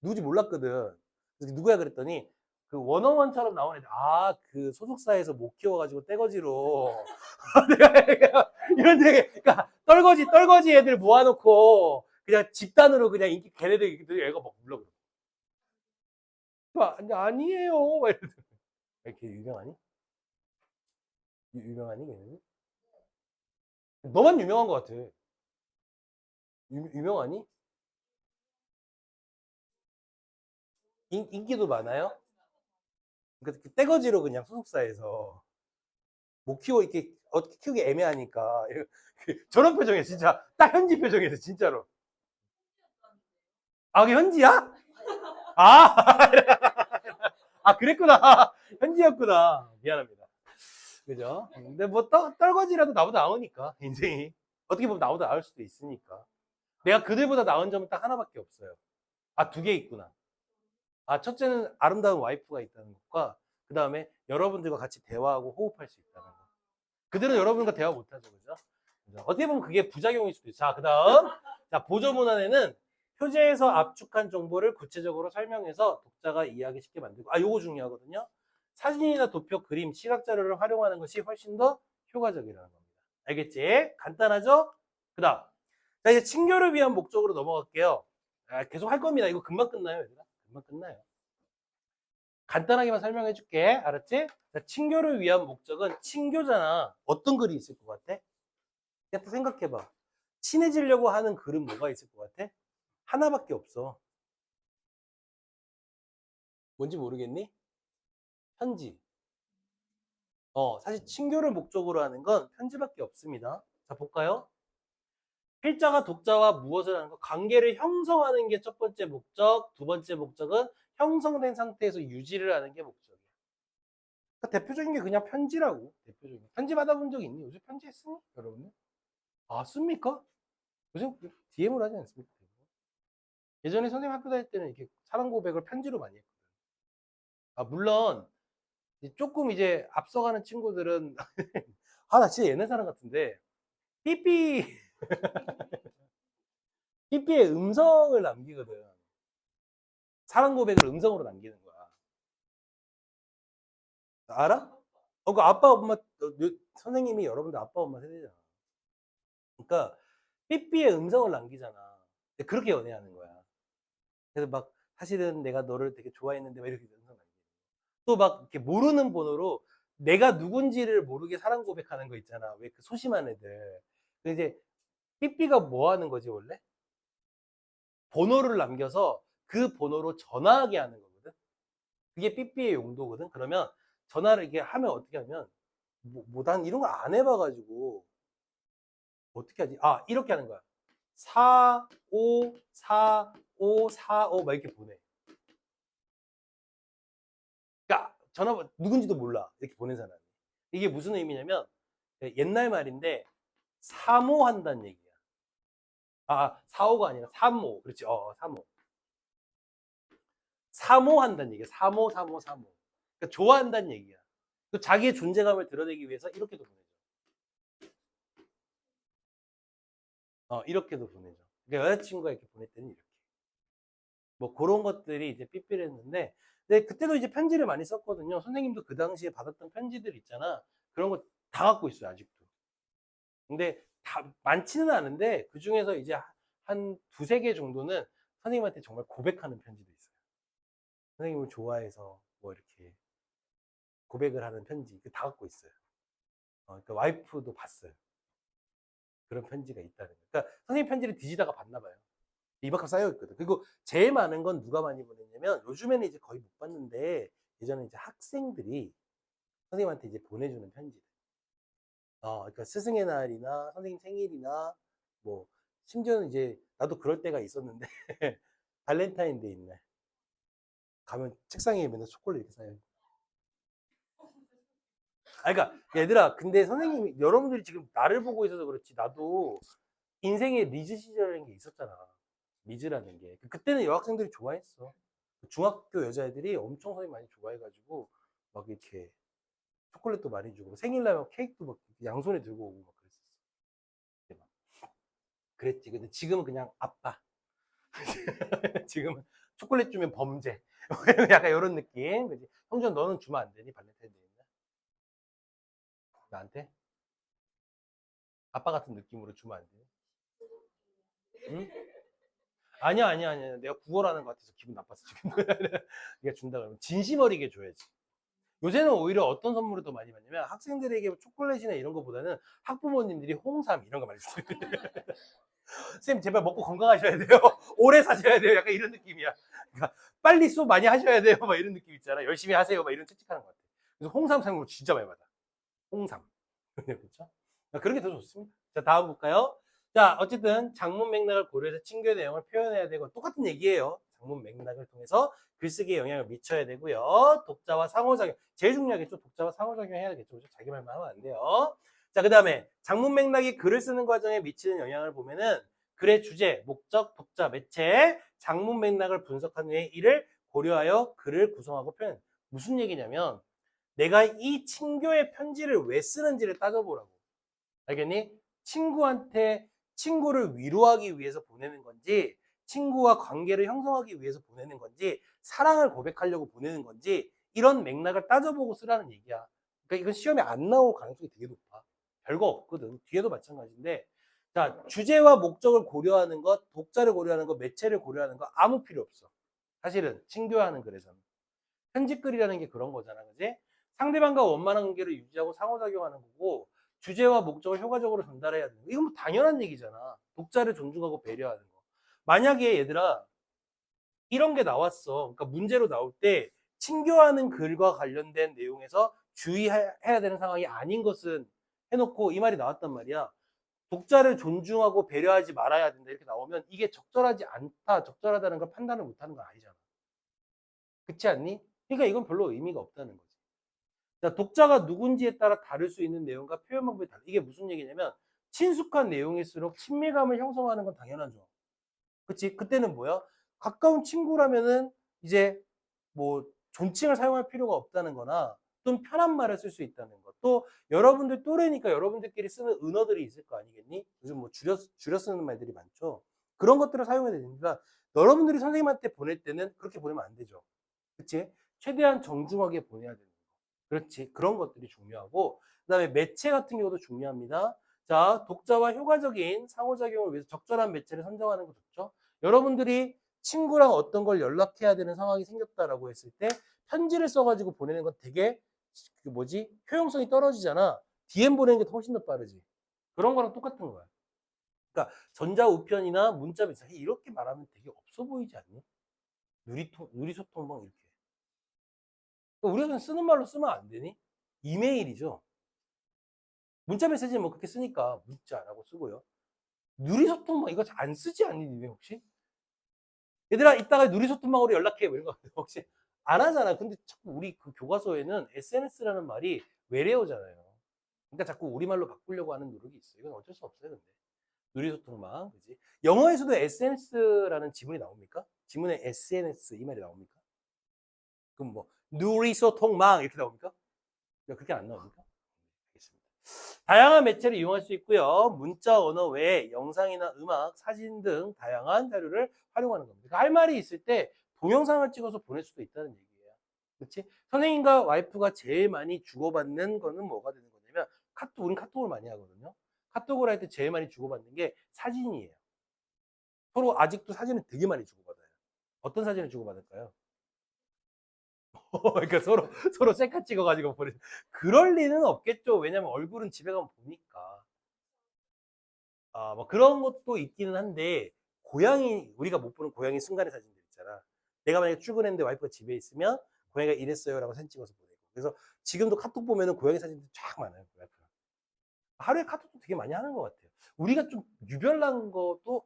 누구지 몰랐거든. 그래서 누구야 그랬더니, 그 원어원처럼 나오는 애들, 그 소속사에서 못 키워가지고 떼거지로. 이런 되게, 그러니까, 떨거지 애들 모아놓고, 그냥 집단으로 그냥 인기 걔네들 애가 막 불러. 아니에요. 막 이러면서. 이렇게 유명하니? 유명하니, 걔네는? 너만 유명한 것 같아. 유명하니? 인기도 많아요? 그러니까 떼거지로 그냥 소속사에서 못 키워 이렇게 어떻게 키우기 애매하니까 저런 표정이야 진짜 딱 현지 표정이었어 진짜로. 그게 현지야? 아, 그랬구나. 현지였구나. 미안합니다. 그죠? 근데 뭐 떨거지라도 나보다 나으니까 인생이 어떻게 보면 나보다 나을 수도 있으니까. 내가 그들보다 나은 점은 딱 하나밖에 없어요. 두 개 있구나. 첫째는 아름다운 와이프가 있다는 것과 그 다음에 여러분들과 같이 대화하고 호흡할 수 있다는 것. 그들은 여러분과 대화 못하죠, 그죠? 어떻게 보면 그게 부작용일 수도 있어요. 자, 그 다음. 자, 보조문안에는 표제에서 압축한 정보를 구체적으로 설명해서 독자가 이해하기 쉽게 만들고, 요거 중요하거든요. 사진이나 도표, 그림, 시각 자료를 활용하는 것이 훨씬 더 효과적이라는 겁니다. 알겠지? 간단하죠? 그 다음. 자, 이제 친교를 위한 목적으로 넘어갈게요. 계속 할 겁니다. 이거 금방 끝나요, 얘들아. 금방 끝나요. 간단하게만 설명해 줄게. 알았지? 자, 친교를 위한 목적은 친교잖아. 어떤 글이 있을 것 같아? 그냥 또 생각해봐. 친해지려고 하는 글은 뭐가 있을 것 같아? 하나밖에 없어. 뭔지 모르겠니? 편지. 사실 친교를 목적으로 하는 건 편지밖에 없습니다. 자, 볼까요? 필자가 독자와 무엇을 하는 거? 관계를 형성하는 게 첫 번째 목적. 두 번째 목적은 형성된 상태에서 유지를 하는 게 목적이야. 그러니까 대표적인 게 그냥 편지라고. 대표적인 편지 받아본 적 있니? 요즘 편지 했으니? 여러분들? 아, 씁니까? 요즘 DM을 하지 않습니까? 예전에 선생님 학교 다닐 때는 이렇게 사랑 고백을 편지로 많이 했거든. 아, 물론 조금 이제 앞서가는 친구들은 아, 나 진짜 옛날 사람 같은데 삐삐 삐삐의 음성을 남기거든. 사랑 고백을 음성으로 남기는 거야. 알아? 그 아빠 엄마 선생님이 여러분들 아빠 엄마 세대잖아. 그러니까 삐삐의 음성을 남기잖아. 그렇게 연애하는 거야. 그래서 막 사실은 내가 너를 되게 좋아했는데 막 이렇게 음성 남기고 또 막 이렇게 모르는 번호로 내가 누군지를 모르게 사랑 고백하는 거 있잖아. 왜 그 소심한 애들. 그 이제 삐삐가 뭐 하는 거지 원래? 번호를 남겨서 그 번호로 전화하게 하는 거거든. 그게 삐삐의 용도거든. 그러면 전화를 이렇게 하면 어떻게 하면 난 이런 걸 안 해봐가지고 어떻게 하지? 아, 이렇게 하는 거야. 4, 5, 4, 5, 4, 5 막 이렇게 보내. 그러니까 전화번호 누군지도 몰라. 이렇게 보낸 사람이. 이게 무슨 의미냐면 옛날 말인데 사모한다는 얘기야. 아, 4호가 아니라 3호. 그렇지. 3호. 사모한다는 얘기야. 사모. 그러니까 좋아한다는 얘기야. 또 자기의 존재감을 드러내기 위해서 이렇게도 보내죠. 이렇게도 보내죠. 그러니까 여자친구가 이렇게 보낼 때는 이렇게. 뭐 그런 것들이 이제 삐삐했는데, 근데 그때도 이제 편지를 많이 썼거든요. 선생님도 그 당시에 받았던 편지들 있잖아. 그런 거 다 갖고 있어요, 아직도. 근데 다 많지는 않은데 그 중에서 이제 한 두세 개 정도는 선생님한테 정말 고백하는 편지도 있어요. 선생님을 좋아해서 뭐 이렇게 고백을 하는 편지 다 갖고 있어요. 그러니까 와이프도 봤어요. 그런 편지가 있다는 거. 그러니까 선생님 편지를 뒤지다가 봤나 봐요. 이만큼 쌓여 있거든. 그리고 제일 많은 건 누가 많이 보냈냐면 요즘에는 이제 거의 못 봤는데 예전에 이제 학생들이 선생님한테 이제 보내주는 편지들. 그러니까 스승의 날이나 선생님 생일이나 뭐 심지어는 이제 나도 그럴 때가 있었는데 발렌타인데이 날 가면 책상에 맨날 초콜릿 이렇게 쌓여. 그러니까 얘들아, 근데 선생님이 여러분들이 지금 나를 보고 있어서 그렇지 나도 인생의 리즈 시절이라는 게 있었잖아. 리즈라는 게 그때는 여학생들이 좋아했어. 중학교 여자애들이 엄청 선생님 많이 좋아해가지고 막 이렇게 초콜릿도 많이 주고 생일날 막 케이크도 막 양손에 들고 오고 막 그랬었어. 그랬지. 근데 지금은 그냥 아빠. 지금은 초콜릿 주면 범죄. 약간 이런 느낌. 그치? 형준 너는 주면 안 되니 발렌타인데이 날? 나한테? 아빠 같은 느낌으로 주면 안 돼? 응? 아니야. 내가 구걸하는 것 같아서 기분 나빴어 지금. 네가 준다 그러면 진심 어리게 줘야지. 요새는 오히려 어떤 선물을 더 많이 받냐면 학생들에게 초콜릿이나 이런 거보다는 학부모님들이 홍삼 이런 거 많이 주세요. 선생님 제발 먹고 건강하셔야 돼요. 오래 사셔야 돼요. 약간 이런 느낌이야. 그러니까 빨리 수업 많이 하셔야 돼요. 막 이런 느낌 있잖아. 열심히 하세요. 막 이런 채찍하는 것 같아. 그래서 홍삼 선물 진짜 많이 받아. 홍삼. 그렇죠? 그런 게 더 좋습니다. 자, 다음 볼까요? 자, 어쨌든 장문 맥락을 고려해서 친교의 내용을 표현해야 되고 똑같은 얘기예요. 장문 맥락을 통해서 글쓰기에 영향을 미쳐야 되고요. 독자와 상호작용. 제일 중요하겠죠. 독자와 상호작용 해야겠죠. 자기 말만 하면 안 돼요. 자, 그 다음에 장문 맥락이 글을 쓰는 과정에 미치는 영향을 보면은 글의 주제, 목적, 독자, 매체, 장문 맥락을 분석한 후에 이를 고려하여 글을 구성하고 표현. 무슨 얘기냐면 내가 이 친교의 편지를 왜 쓰는지를 따져보라고. 알겠니? 친구한테 친구를 위로하기 위해서 보내는 건지, 친구와 관계를 형성하기 위해서 보내는 건지, 사랑을 고백하려고 보내는 건지, 이런 맥락을 따져보고 쓰라는 얘기야. 그러니까 이건 시험에 안 나올 가능성이 되게 높아. 별거 없거든. 뒤에도 마찬가지인데. 자, 주제와 목적을 고려하는 것, 독자를 고려하는 것, 매체를 고려하는 것 아무 필요 없어. 사실은 친교하는 글에서는. 편집글이라는 게 그런 거잖아. 그지? 상대방과 원만한 관계를 유지하고 상호작용하는 거고 주제와 목적을 효과적으로 전달해야 되는 거. 이건 뭐 당연한 얘기잖아. 독자를 존중하고 배려하는 거. 만약에 얘들아 이런 게 나왔어. 그러니까 문제로 나올 때 친교하는 글과 관련된 내용에서 주의해야 되는 상황이 아닌 것은 해놓고 이 말이 나왔단 말이야. 독자를 존중하고 배려하지 말아야 된다 이렇게 나오면 이게 적절하지 않다, 적절하다는 걸 판단을 못하는 건 아니잖아. 그렇지 않니? 그러니까 이건 별로 의미가 없다는 거지. 자, 독자가 누군지에 따라 다를 수 있는 내용과 표현 방법이 달라. 이게 무슨 얘기냐면 친숙한 내용일수록 친밀감을 형성하는 건 당연하죠. 그치? 그때는 뭐야? 가까운 친구라면은 이제 뭐 존칭을 사용할 필요가 없다는 거나 좀 편한 말을 쓸 수 있다는 것. 또 여러분들 또래니까 여러분들끼리 쓰는 은어들이 있을 거 아니겠니? 요즘 뭐 줄여 쓰는 말들이 많죠. 그런 것들을 사용해야 되니까 여러분들이 선생님한테 보낼 때는 그렇게 보내면 안 되죠. 그치? 최대한 정중하게 보내야 되는 거. 그렇지. 그런 것들이 중요하고 그다음에 매체 같은 경우도 중요합니다. 자, 독자와 효과적인 상호작용을 위해서 적절한 매체를 선정하는 거 좋죠. 여러분들이 친구랑 어떤 걸 연락해야 되는 상황이 생겼다라고 했을 때 편지를 써가지고 보내는 건 되게 그 뭐지? 효용성이 떨어지잖아. DM 보내는 게 훨씬 더 빠르지. 그런 거랑 똑같은 거야. 그러니까 전자우편이나 문자 메시지 이렇게 말하면 되게 없어 보이지 않니? 누리소통 막 이렇게. 그러니까 우리가 쓰는 말로 쓰면 안 되니? 이메일이죠. 문자 메시지는 뭐 그렇게 쓰니까 문자라고 쓰고요. 누리소통 막 이거 안 쓰지 않니? 니네 혹시? 얘들아 이따가 누리소통망으로 연락해 뭐 이런 거 혹시 안 하잖아. 근데 자꾸 우리 그 교과서에는 SNS라는 말이 외래어잖아요. 그러니까 자꾸 우리말로 바꾸려고 하는 노력이 있어요. 이건 어쩔 수 없어요. 근데 누리소통망, 그지? 영어에서도 SNS라는 지문이 나옵니까? 지문에 SNS 이 말이 나옵니까? 그럼 뭐 누리소통망 이렇게 나옵니까? 그렇게 안 나옵니까? 알겠습니다. 다양한 매체를 이용할 수 있고요. 문자 언어 외에 영상이나 음악, 사진 등 다양한 자료를 활용하는 겁니다. 그러니까 할 말이 있을 때 동영상을 찍어서 보낼 수도 있다는 얘기예요. 그렇지? 선생님과 와이프가 제일 많이 주고받는 거는 뭐가 되는 거냐면 우린 카톡을 많이 하거든요. 카톡을 할 때 제일 많이 주고받는 게 사진이에요. 서로 아직도 사진을 되게 많이 주고받아요. 어떤 사진을 주고받을까요? 그러니까 서로 셀카 찍어가지고 보내. 그럴 리는 없겠죠. 왜냐면 얼굴은 집에 가면 보니까. 아, 뭐 그런 것도 있기는 한데 우리가 못 보는 고양이 순간의 사진들 있잖아. 내가 만약에 출근했는데 와이프가 집에 있으면 고양이가 이랬어요라고 사진 찍어서 보내고. 그래서 지금도 카톡 보면은 고양이 사진들 쫙 많아요. 와이프가. 하루에 카톡도 되게 많이 하는 것 같아요. 우리가 좀 유별난 것도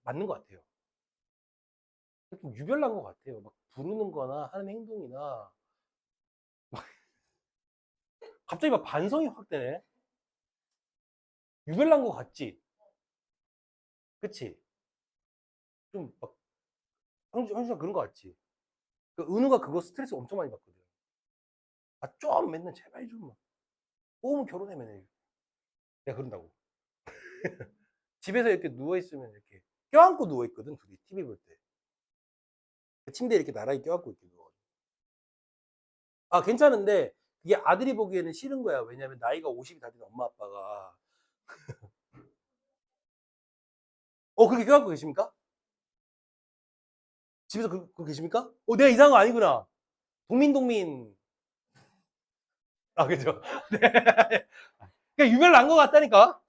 맞는 것 같아요. 좀 유별난 것 같아요. 막 부르는 거나 하는 행동이나 갑자기 막 반성이 확 되네. 유별난 것 같지? 그치? 좀 막, 현수가 그런 거 같지? 그 은우가 그거 스트레스 엄청 많이 받거든. 아, 좀 맨날 제발 좀 막. 오면 결혼해, 맨날. 내가 그런다고. 집에서 이렇게 누워있으면 이렇게 껴안고 누워있거든, 둘이. TV 볼 때. 침대에 이렇게 나란히 껴안고 이렇게 누워. 아, 괜찮은데, 그게 아들이 보기에는 싫은 거야. 왜냐면 나이가 50이 다 된 엄마 아빠가. 그렇게 껴안고 계십니까? 집에서 그거 계십니까? 내가 이상한 거 아니구나. 동민. 아, 그죠? 네. 그냥 유별 난 것 같다니까?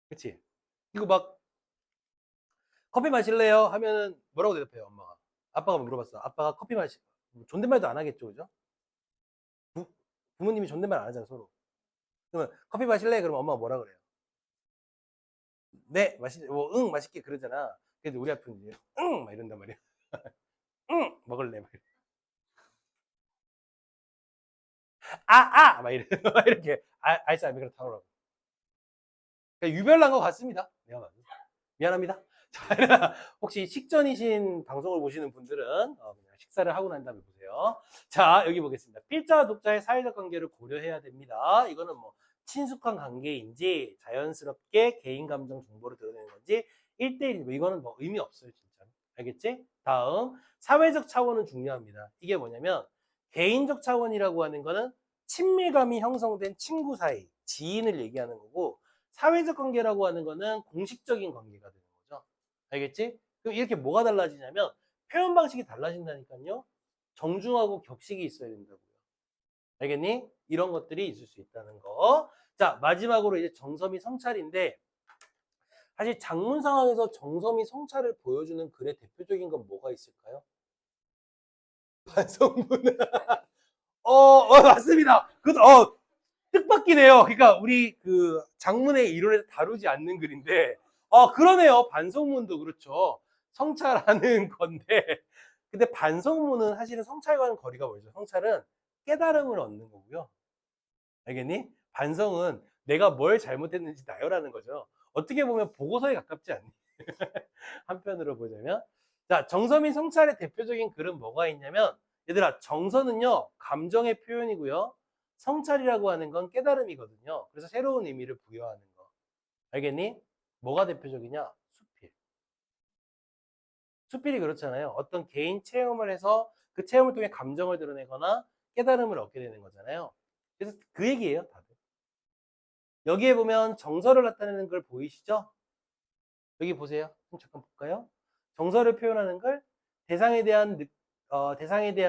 그치? 이거 막, 커피 마실래요? 하면은 뭐라고 대답해요, 엄마가? 아빠가 물어봤어. 아빠가 커피 존댓말도 안 하겠죠, 그죠? 부모님이 존댓말 안 하잖아, 서로. 그러면 커피 마실래? 그러면 엄마가 뭐라 그래요? 네, 응, 맛있게 그러잖아. 근데 우리 아빠는 이제, 응! 막 이런단 말이야. 응! 먹을래? 막 막 막 이렇게. 아이스 아메리카노 타오라고. 그러니까 유별난 것 같습니다. 내가 봐도. 미안합니다. 자, 혹시 식전이신 방송을 보시는 분들은 그냥 식사를 하고 난 다음에 보세요. 자, 여기 보겠습니다. 필자와 독자의 사회적 관계를 고려해야 됩니다. 이거는 뭐 친숙한 관계인지 자연스럽게 개인 감정 정보를 드러내는 건지 1대1 뭐 이거는 뭐 의미 없어요, 진짜. 알겠지? 다음, 사회적 차원은 중요합니다. 이게 뭐냐면 개인적 차원이라고 하는 거는 친밀감이 형성된 친구 사이, 지인을 얘기하는 거고 사회적 관계라고 하는 거는 공식적인 관계가 되는 거죠. 알겠지? 그럼 이렇게 뭐가 달라지냐면 표현 방식이 달라진다니까요. 정중하고 격식이 있어야 된다고요. 알겠니? 이런 것들이 있을 수 있다는 거. 자, 마지막으로 이제 정섬이 성찰인데 사실 장문 상황에서 정섬이 성찰을 보여주는 글의 대표적인 건 뭐가 있을까요? 반성문. 맞습니다. 뜻밖이네요. 그러니까 우리 그 장문의 이론에서 다루지 않는 글인데, 그러네요. 반성문도 그렇죠. 성찰하는 건데, 근데 반성문은 사실은 성찰과는 거리가 멀죠. 성찰은 깨달음을 얻는 거고요. 알겠니? 반성은 내가 뭘 잘못했는지 나열하는 거죠. 어떻게 보면 보고서에 가깝지 않니? 한편으로 보자면. 자, 정서 및 성찰의 대표적인 글은 뭐가 있냐면, 얘들아, 정서는요, 감정의 표현이고요. 성찰이라고 하는 건 깨달음이거든요. 그래서 새로운 의미를 부여하는 거. 알겠니? 뭐가 대표적이냐? 수필. 수필이 그렇잖아요. 어떤 개인 체험을 해서 그 체험을 통해 감정을 드러내거나 깨달음을 얻게 되는 거잖아요. 그래서 그 얘기예요, 다들. 여기에 보면 정서를 나타내는 걸 보이시죠? 여기 보세요. 잠깐 볼까요? 정서를 표현하는 걸 대상에 대한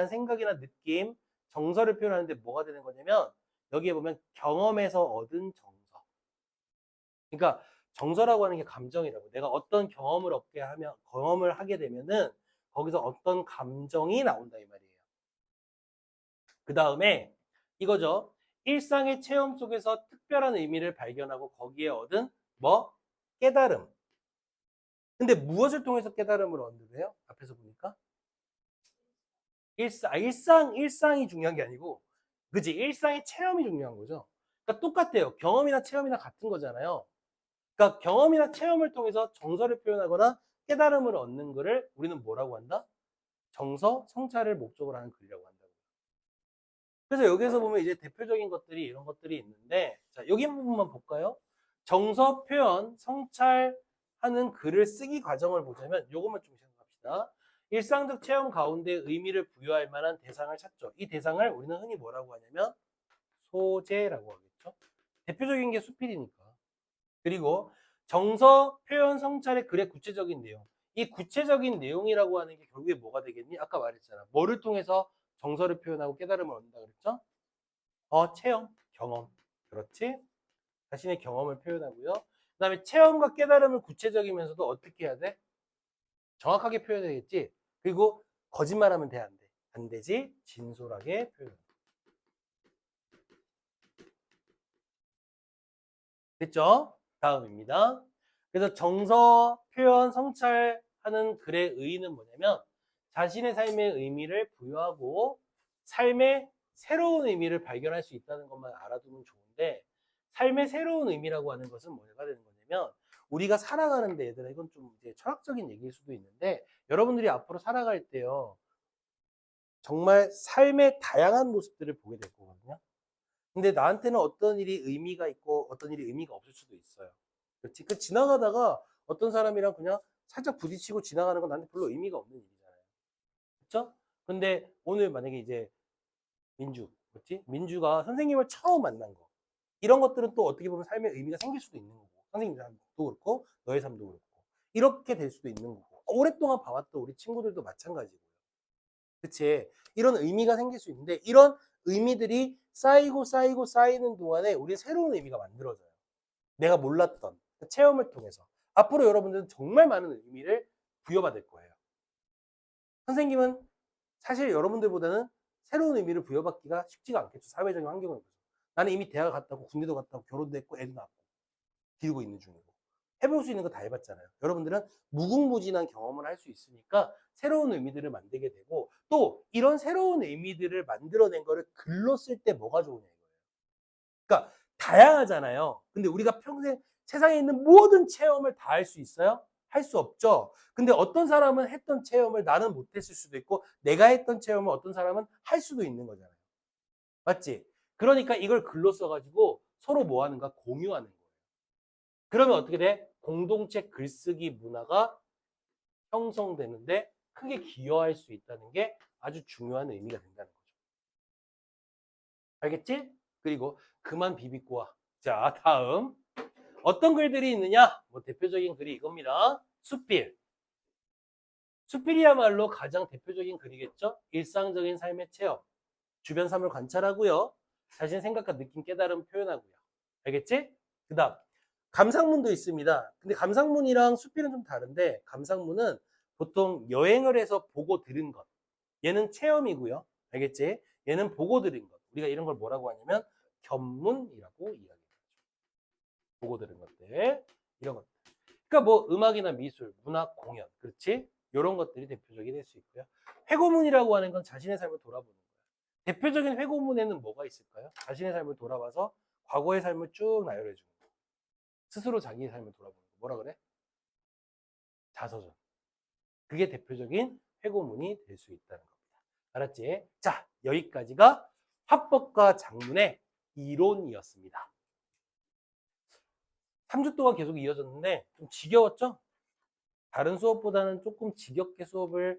생각이나 느낌, 정서를 표현하는데 뭐가 되는 거냐면 여기에 보면 경험에서 얻은 정서. 그러니까 정서라고 하는 게 감정이라고. 내가 어떤 경험을 하게 되면은 거기서 어떤 감정이 나온다 이 말이에요. 그 다음에 이거죠. 일상의 체험 속에서 특별한 의미를 발견하고 거기에 얻은 뭐? 깨달음. 근데 무엇을 통해서 깨달음을 얻는데요? 앞에서 보니까 일상이 중요한 게 아니고, 그지? 일상의 체험이 중요한 거죠. 그러니까 똑같아요. 경험이나 체험이나 같은 거잖아요. 그러니까 경험이나 체험을 통해서 정서를 표현하거나 깨달음을 얻는 거를 우리는 뭐라고 한다? 정서, 성찰을 목적으로 하는 글이라고 한다고. 그래서 여기서 보면 이제 대표적인 것들이 이런 것들이 있는데, 자, 여기 부분만 볼까요? 정서 표현, 성찰하는 글을 쓰기 과정을 보자면 요것만 좀 생각합시다. 일상적 체험 가운데 의미를 부여할 만한 대상을 찾죠. 이 대상을 우리는 흔히 뭐라고 하냐면 소재라고 하겠죠. 대표적인 게 수필이니까. 그리고 정서 표현 성찰의 글의 구체적인 내용. 이 구체적인 내용이라고 하는 게 결국에 뭐가 되겠니? 아까 말했잖아. 뭐를 통해서 정서를 표현하고 깨달음을 얻는다 그랬죠? 체험, 경험. 그렇지? 자신의 경험을 표현하고요. 그 다음에 체험과 깨달음을 구체적이면서도 어떻게 해야 돼? 정확하게 표현해야겠지? 그리고 거짓말하면 돼, 안 돼? 안 되지? 진솔하게 표현. 됐죠? 다음입니다. 그래서 정서, 표현, 성찰하는 글의 의의는 뭐냐면 자신의 삶의 의미를 부여하고 삶의 새로운 의미를 발견할 수 있다는 것만 알아두면 좋은데, 삶의 새로운 의미라고 하는 것은 뭐가 되는 거냐면 우리가 살아가는데, 얘들아, 이건 좀 이제 철학적인 얘기일 수도 있는데, 여러분들이 앞으로 살아갈 때요, 정말 삶의 다양한 모습들을 보게 될 거거든요. 근데 나한테는 어떤 일이 의미가 있고 어떤 일이 의미가 없을 수도 있어요. 그렇지? 그 지나가다가 어떤 사람이랑 그냥 살짝 부딪히고 지나가는 건 나한테 별로 의미가 없는 일이잖아요. 그렇죠? 근데 오늘 만약에 이제 그렇지? 민주가 선생님을 처음 만난 거. 이런 것들은 또 어떻게 보면 삶의 의미가 생길 수도 있는 거고. 선생님 삶도 그렇고 너의 삶도 그렇고. 이렇게 될 수도 있는 거고. 오랫동안 봐왔던 우리 친구들도 마찬가지고요. 그치? 이런 의미가 생길 수 있는데, 이런 의미들이 쌓이는 동안에 우리 새로운 의미가 만들어져요. 내가 몰랐던 체험을 통해서. 앞으로 여러분들은 정말 많은 의미를 부여받을 거예요. 선생님은 사실 여러분들보다는 새로운 의미를 부여받기가 쉽지가 않겠죠. 사회적인 환경을 보서. 나는 이미 대학 갔다 오고 군대도 갔다 오고 결혼도 했고 애도 낳고 기르고 있는 중이고. 해볼 수 있는 거 다 해봤잖아요. 여러분들은 무궁무진한 경험을 할 수 있으니까 새로운 의미들을 만들게 되고, 또 이런 새로운 의미들을 만들어낸 거를 글로 쓸 때 뭐가 좋으냐 이거예요. 그러니까 다양하잖아요. 근데 우리가 평생 세상에 있는 모든 체험을 다 할 수 있어요? 할 수 없죠. 근데 어떤 사람은 했던 체험을 나는 못했을 수도 있고, 내가 했던 체험을 어떤 사람은 할 수도 있는 거잖아요. 맞지? 그러니까 이걸 글로 써가지고 서로 뭐 하는가? 공유하는 거예요. 그러면 어떻게 돼? 공동체 글쓰기 문화가 형성되는데 크게 기여할 수 있다는 게 아주 중요한 의미가 된다는 거죠. 알겠지? 그리고 그만 비비고 와. 자, 다음. 어떤 글들이 있느냐? 뭐 대표적인 글이 이겁니다. 수필. 수필이야말로 가장 대표적인 글이겠죠? 일상적인 삶의 체험. 주변 삶을 관찰하고요. 자신의 생각과 느낌, 깨달음 표현하고요. 알겠지? 그 다음. 감상문도 있습니다. 근데 감상문이랑 수필은 좀 다른데, 감상문은 보통 여행을 해서 보고 들은 것. 얘는 체험이고요. 알겠지? 얘는 보고 들은 것. 우리가 이런 걸 뭐라고 하냐면 견문이라고 이야기하죠. 보고 들은 것들. 이런 것들. 그러니까 뭐 음악이나 미술, 문학, 공연. 그렇지? 이런 것들이 대표적이 될 수 있고요. 회고문이라고 하는 건 자신의 삶을 돌아보는 거예요. 대표적인 회고문에는 뭐가 있을까요? 자신의 삶을 돌아봐서 과거의 삶을 쭉 나열해 주는 거. 스스로 자기의 삶을 돌아보는 거. 뭐라 그래? 자서전. 그게 대표적인 회고문이 될 수 있다는 겁니다. 알았지? 자, 여기까지가 화법과 작문의 이론이었습니다. 3주 동안 계속 이어졌는데 좀 지겨웠죠? 다른 수업보다는 조금 지겹게 수업을